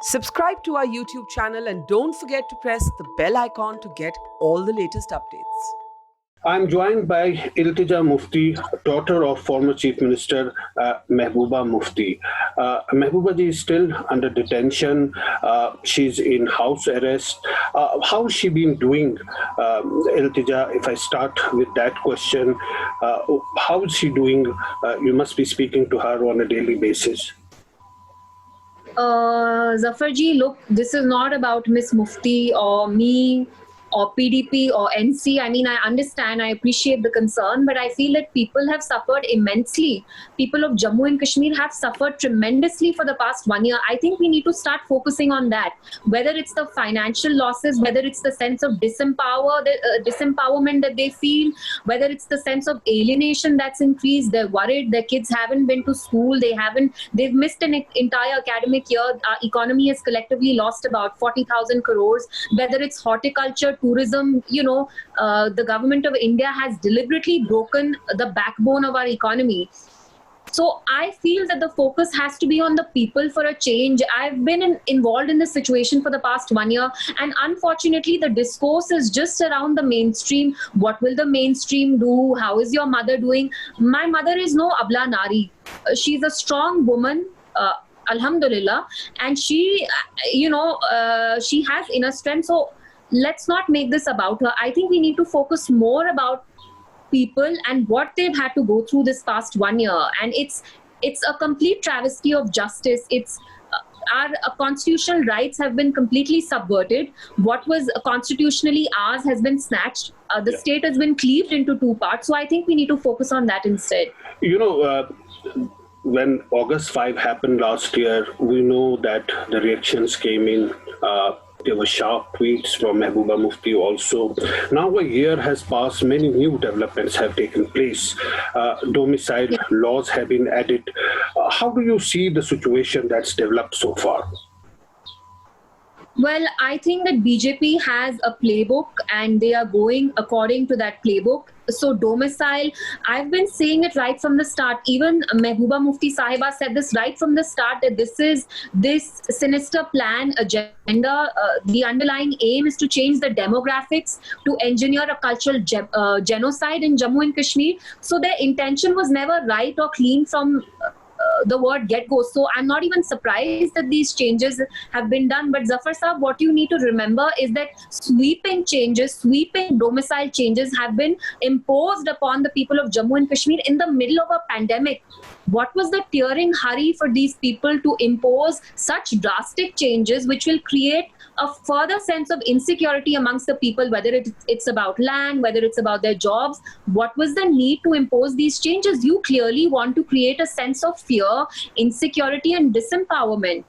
Subscribe to our YouTube channel and don't forget to press the bell icon to get all the latest updates. I'm joined by Iltija Mufti, daughter of former Chief Minister Mehbooba Mufti. Mehbooba ji is still under detention. She's in house arrest. How has she been doing, Iltija? If I start with that question, how is she doing? You must be speaking to her on a daily basis. Zafarji, look, this is not about Miss Mufti or me or PDP or NC. I mean, I understand, I appreciate the concern, but I feel that people have suffered immensely. People of Jammu and Kashmir have suffered tremendously for the past 1 year. I think we need to start focusing on that. Whether it's the financial losses, whether it's the sense of disempowerment that they feel, whether it's the sense of alienation that's increased. They're worried, their kids haven't been to school, they've missed an entire academic year. Our economy has collectively lost about 40,000 crores. Whether it's horticulture, tourism, the government of India has deliberately broken the backbone of our economy. So I feel that the focus has to be on the people for a change. I've been involved in this situation for the past 1 year, and unfortunately the discourse is just around the mainstream. What will the mainstream do? How is your mother doing? My mother is no abla nari. She's a strong woman, alhamdulillah, and she has inner strength. So let's not make this about her. I think we need to focus more about people and what they've had to go through this past 1 year. And it's a complete travesty of justice. Our constitutional rights have been completely subverted. What was constitutionally ours has been snatched. The state has been cleaved into two parts. So I think we need to focus on that instead. When August 5 happened last year, we know that the reactions came in. There were sharp tweets from Mehbooba Mufti also. Now a year has passed, many new developments have taken place. Domicile laws have been added. How do you see the situation that's developed so far? Well, I think that BJP has a playbook and they are going according to that playbook. So domicile, I've been saying it right from the start. Even Mehbooba Mufti Sahiba said this right from the start, that this sinister plan, agenda, the underlying aim is to change the demographics, to engineer a cultural genocide in Jammu and Kashmir. So their intention was never right or clean from the word get-go. So I'm not even surprised that these changes have been done. But Zafar Saab, what you need to remember is that sweeping domicile changes have been imposed upon the people of Jammu and Kashmir in the middle of a pandemic. What was the tearing hurry for these people to impose such drastic changes which will create a further sense of insecurity amongst the people, whether it's about land, whether it's about their jobs? What was the need to impose these changes? You clearly want to create a sense of fear, insecurity, and disempowerment.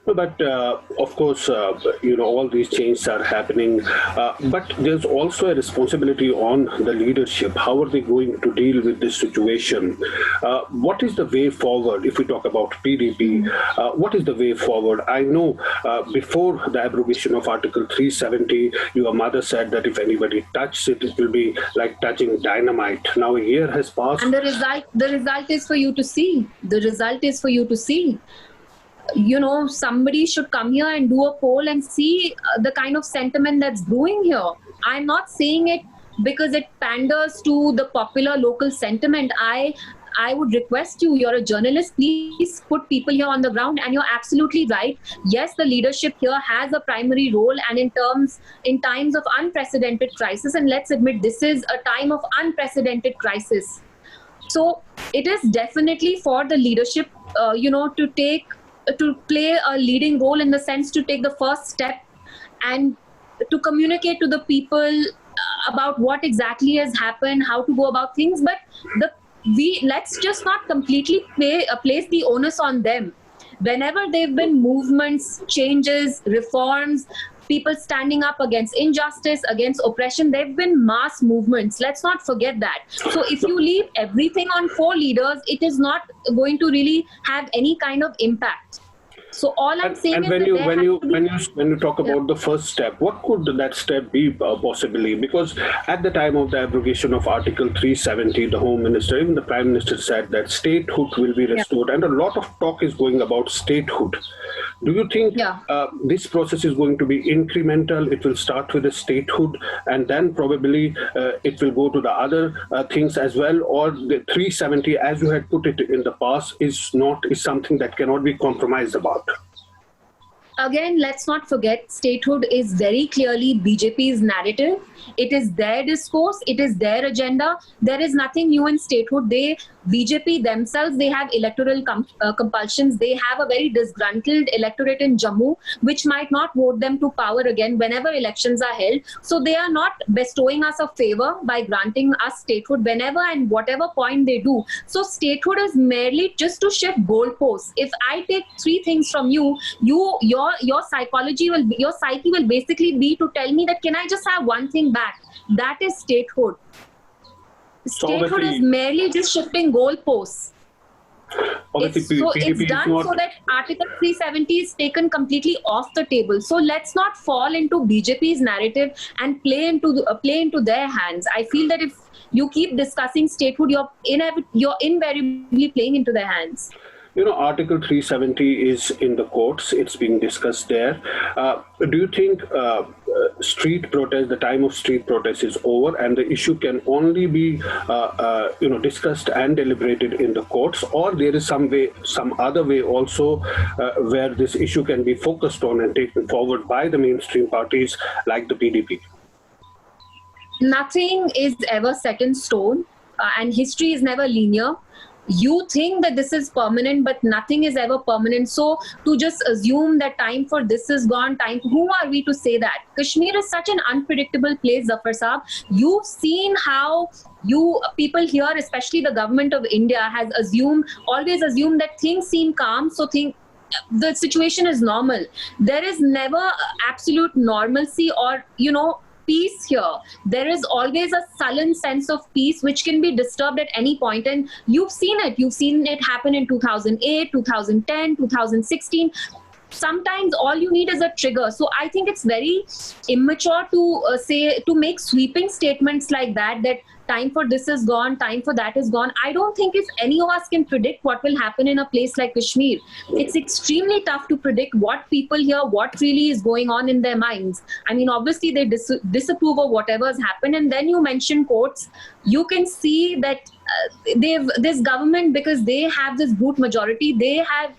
But of course, all these changes are happening. But there's also a responsibility on the leadership. How are they going to deal with this situation? What is the way forward? If we talk about PDP, what is the way forward? I know before the abrogation of Article 370, your mother said that if anybody touches it, it will be like touching dynamite. Now a year has passed. And the result is for you to see. The result is for you to see. Somebody should come here and do a poll and see the kind of sentiment that's brewing here. I'm not saying it because it panders to the popular local sentiment. I would request you're a journalist, please put people here on the ground. And you're absolutely right. Yes, the leadership here has a primary role, and in times of unprecedented crisis, and let's admit this is a time of unprecedented crisis. So it is definitely for the leadership, to play a leading role, in the sense to take the first step and to communicate to the people about what exactly has happened, how to go about things. But let's just not completely place the onus on them. Whenever there have been movements, changes, reforms, people standing up against injustice, against oppression, there have been mass movements. Let's not forget that. So if you leave everything on 4 leaders, it is not going to really have any kind of impact. So all I'm saying is when you talk about the first step, what could that step be possibly? Because at the time of the abrogation of Article 370, the Home Minister, even the Prime Minister said that statehood will be restored, and a lot of talk is going about statehood. Do you think Yeah. this process is going to be incremental? It will start with the statehood, and then probably it will go to the other things as well, or the 370, as you had put it in the past, is something that cannot be compromised about? Again, let's not forget, statehood is very clearly BJP's narrative. It is their discourse. It is their agenda. There is nothing new in statehood. BJP themselves, they have electoral compulsions. They have a very disgruntled electorate in Jammu, which might not vote them to power again whenever elections are held. So they are not bestowing us a favor by granting us statehood whenever and whatever point they do. So statehood is merely just to shift goalposts. If I take three things from you, your psyche will basically be to tell me that can I just have one thing back? That is statehood. Statehood is merely just shifting goalposts. It's done so that Article 370 is taken completely off the table. So let's not fall into BJP's narrative and play into their hands. I feel that if you keep discussing statehood, you're invariably playing into their hands. Article 370 is in the courts. It's being discussed there. Do you think the time of street protest is over and the issue can only be, discussed and deliberated in the courts, or there is some other way also where this issue can be focused on and taken forward by the mainstream parties like the PDP? Nothing is ever set in stone, and history is never linear. You think that this is permanent, but nothing is ever permanent. So to just assume that time for this is gone, who are we to say that? Kashmir is such an unpredictable place, Zafar Saab. You've seen how people here, especially the government of India, has always assumed that things seem calm, so the situation is normal. There is never absolute normalcy or, peace here. There is always a sullen sense of peace which can be disturbed at any point, and you've seen it happen in 2008, 2010, 2016. Sometimes all you need is a trigger. So I think it's very immature to make sweeping statements like that time for this is gone, time for that is gone. I don't think if any of us can predict what will happen in a place like Kashmir. It's extremely tough to predict what people here, what really is going on in their minds. I mean, obviously they disapprove of whatever has happened. And then you mention courts. You can see that this government, because they have this brute majority, they have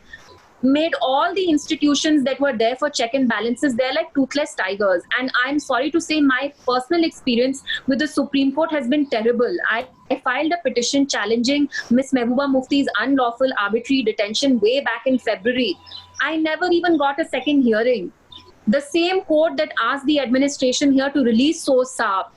made all the institutions that were there for check and balances, they're like toothless tigers. And I'm sorry to say, my personal experience with the Supreme Court has been terrible. I filed a petition challenging Ms. Mehbooba Mufti's unlawful arbitrary detention way back in February. I never even got a second hearing. The same court that asked the administration here to release Soos Saab,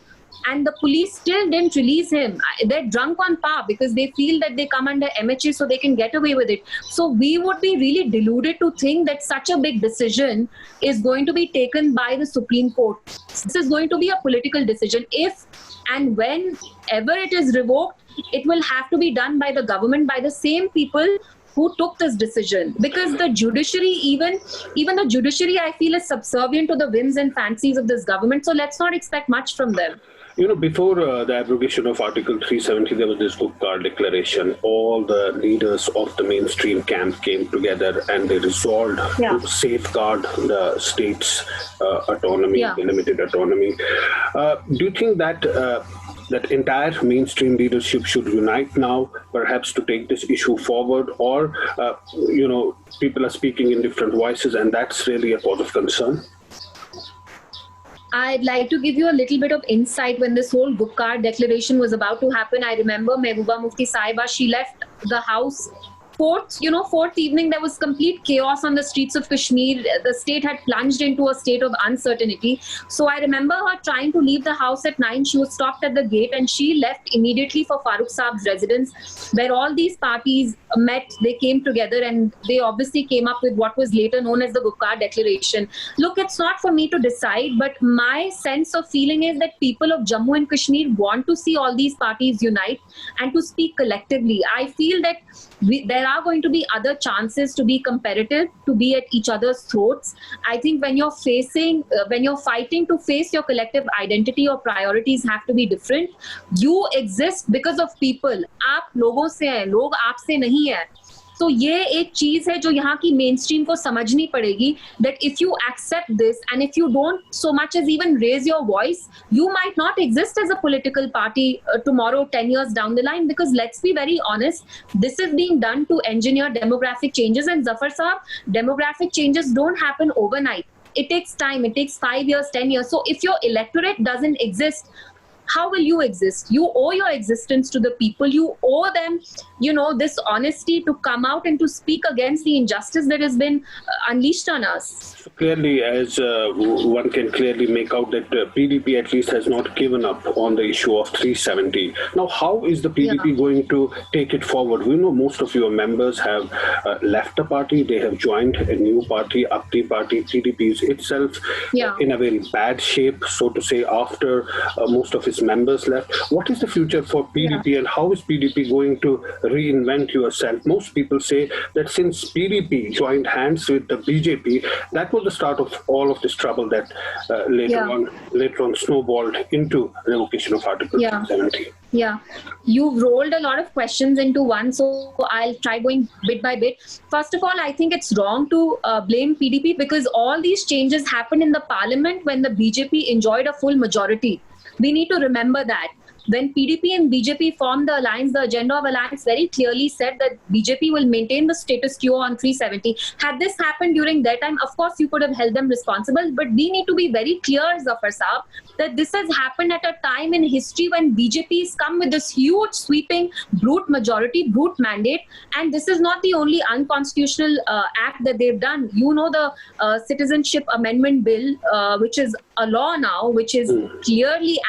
and the police still didn't release him. They're drunk on power because they feel that they come under MHA so they can get away with it. So we would be really deluded to think that such a big decision is going to be taken by the Supreme Court. This is going to be a political decision. If and whenever it is revoked, it will have to be done by the government, by the same people who took this decision, because the judiciary, even the judiciary, I feel, is subservient to the whims and fancies of this government. So let's not expect much from them. Before the abrogation of Article 370, there was this Gupkar declaration. All the leaders of the mainstream camp came together and they resolved to safeguard the state's autonomy, the limited autonomy. Do you think that that entire mainstream leadership should unite now, perhaps to take this issue forward, or, people are speaking in different voices and that's really a cause of concern? I'd like to give you a little bit of insight. When this whole Gupkar declaration was about to happen, I remember Mehbooba Mufti Sahiba, she left the house. Fourth evening, there was complete chaos on the streets of Kashmir. The state had plunged into a state of uncertainty. So I remember her trying to leave the house at 9. She was stopped at the gate and she left immediately for Farooq Saab's residence, where all these parties met. They came together and they obviously came up with what was later known as the Gupkar Declaration. Look, it's not for me to decide, but my sense of feeling is that people of Jammu and Kashmir want to see all these parties unite and to speak collectively. I feel that there are going to be other chances to be competitive, to be at each other's throats. I think when you're fighting to face your collective identity, your priorities have to be different. You exist because of people. आप लोगों से हैं, लोग आपसे नहीं हैं. So ये एक चीज है जो यहाँ की मेन स्ट्रीम को समझनी पड़ेगी, that if you accept this and if you don't so much as even raise your voice, you might not exist as a political party tomorrow 10 years down the line, because let's be very honest, this is being done to engineer demographic changes. And Zafar Saab, demographic changes don't happen overnight. It takes time. It takes 5 years, 10 years. So if your electorate doesn't exist, how will you exist? You owe your existence to the people. You owe them, this honesty to come out and to speak against the injustice that has been unleashed on us. So clearly, as one can clearly make out that PDP at least has not given up on the issue of 370. Now, how is the PDP going to take it forward? We know most of your members have left the party. They have joined a new party, Apni Party. PDP is itself in a very bad shape, so to say, after most of its members left. What is the future for PDP and how is PDP going to reinvent yourself? Most people say that since PDP joined hands with the BJP, that was the start of all of this trouble that later on snowballed into revocation of Article 370. Yeah, you've rolled a lot of questions into one, so I'll try going bit by bit. First of all, I think it's wrong to blame PDP, because all these changes happened in the parliament when the BJP enjoyed a full majority. We need to remember that. When PDP and BJP formed the alliance, the agenda of alliance very clearly said that BJP will maintain the status quo on 370. Had this happened during that time, of course, you could have held them responsible. But we need to be very clear, Zafar Saab, that this has happened at a time in history when BJP has come with this huge, sweeping, brute majority, brute mandate. And this is not the only unconstitutional act that they've done. You know, the Citizenship Amendment Bill, which is a law now, which is clearly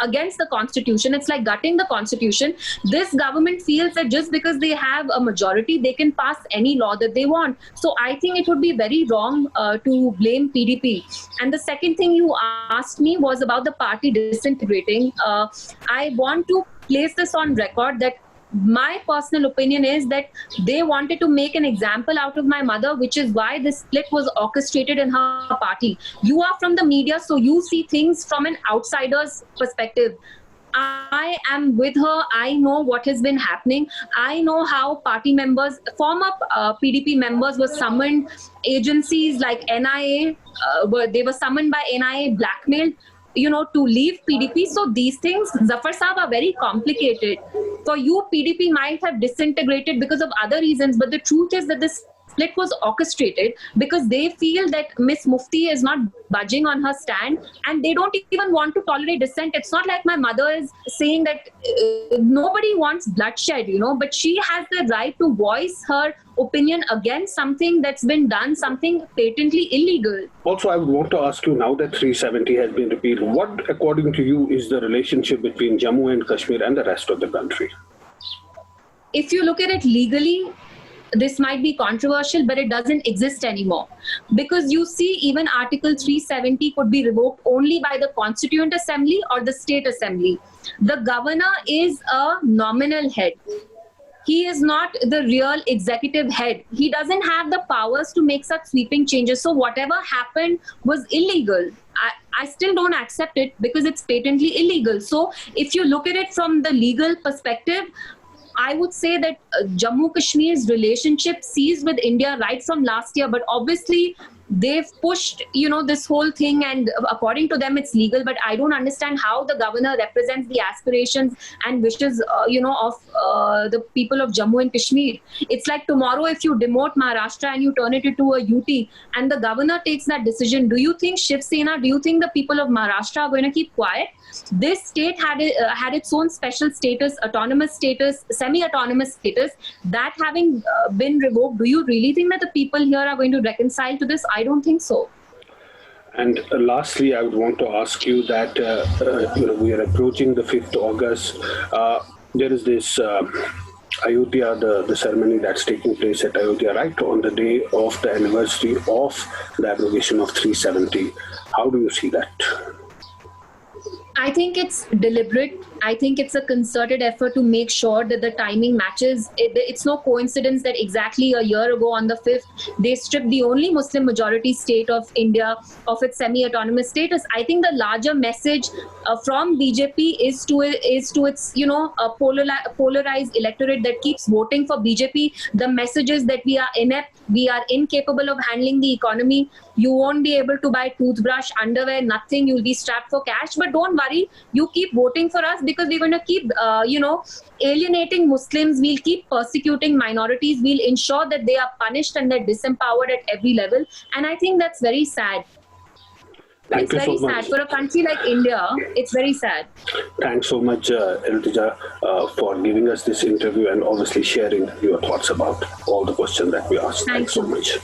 against the constitution. It's like gutting the constitution. This government feels that just because they have a majority, they can pass any law that they want. So I think it would be very wrong to blame PDP. And the second thing you asked me was about the party disintegrating. I want to place this on record that my personal opinion is that they wanted to make an example out of my mother, which is why this split was orchestrated in her party. You are from the media, so you see things from an outsider's perspective. I am with her. I know what has been happening. I know how party members, former PDP members were summoned. Agencies like NIA, they were summoned by NIA, blackmailed, to leave PDP. So these things, Zafar Saab, are very complicated. For you, PDP might have disintegrated because of other reasons, but the truth is that this split was orchestrated because they feel that Miss Mufti is not budging on her stand and they don't even want to tolerate dissent. It's not like my mother is saying that nobody wants bloodshed, but she has the right to voice her opinion against something that's been done, something patently illegal. Also, I would want to ask you, now that 370 has been repealed, what, according to you, is the relationship between Jammu and Kashmir and the rest of the country? If you look at it legally, this might be controversial, but it doesn't exist anymore. Because you see, even Article 370 could be revoked only by the Constituent Assembly or the State Assembly. The governor is a nominal head. He is not the real executive head. He doesn't have the powers to make such sweeping changes. So whatever happened was illegal. I still don't accept it because it's patently illegal. So if you look at it from the legal perspective, I would say that Jammu Kashmir's relationship ceased with India right from last year, but obviously they've pushed, this whole thing, and according to them, it's legal. But I don't understand how the governor represents the aspirations and wishes, of the people of Jammu and Kashmir. It's like tomorrow, if you demote Maharashtra and you turn it into a UT, and the governor takes that decision, do you think Shiv Sena, do you think the people of Maharashtra are going to keep quiet? This state had its own special status, autonomous status, semi-autonomous status. That having been revoked, do you really think that the people here are going to reconcile to this? I don't think so. And lastly, I would want to ask you that, we are approaching the 5th August. There is this Ayodhya, the ceremony that's taking place at Ayodhya, right on the day of the anniversary of the abrogation of 370. How do you see that? I think it's deliberate. I think it's a concerted effort to make sure that the timing matches. It's no coincidence that exactly a year ago on the 5th, they stripped the only Muslim majority state of India of its semi-autonomous status. I think the larger message from BJP is to its, a polarized electorate that keeps voting for BJP. The message is that we are inept, we are incapable of handling the economy. You won't be able to buy toothbrush, underwear, nothing. You'll be strapped for cash. But don't worry, you keep voting for us because we're going to keep, alienating Muslims. We'll keep persecuting minorities. We'll ensure that they are punished and they're disempowered at every level. And I think that's very sad. Thank It's you very so sad. much. For a country like India, it's very sad. Thanks so much, Iltija, for giving us this interview and obviously sharing your thoughts about all the questions that we asked. Thank Thanks so you. much.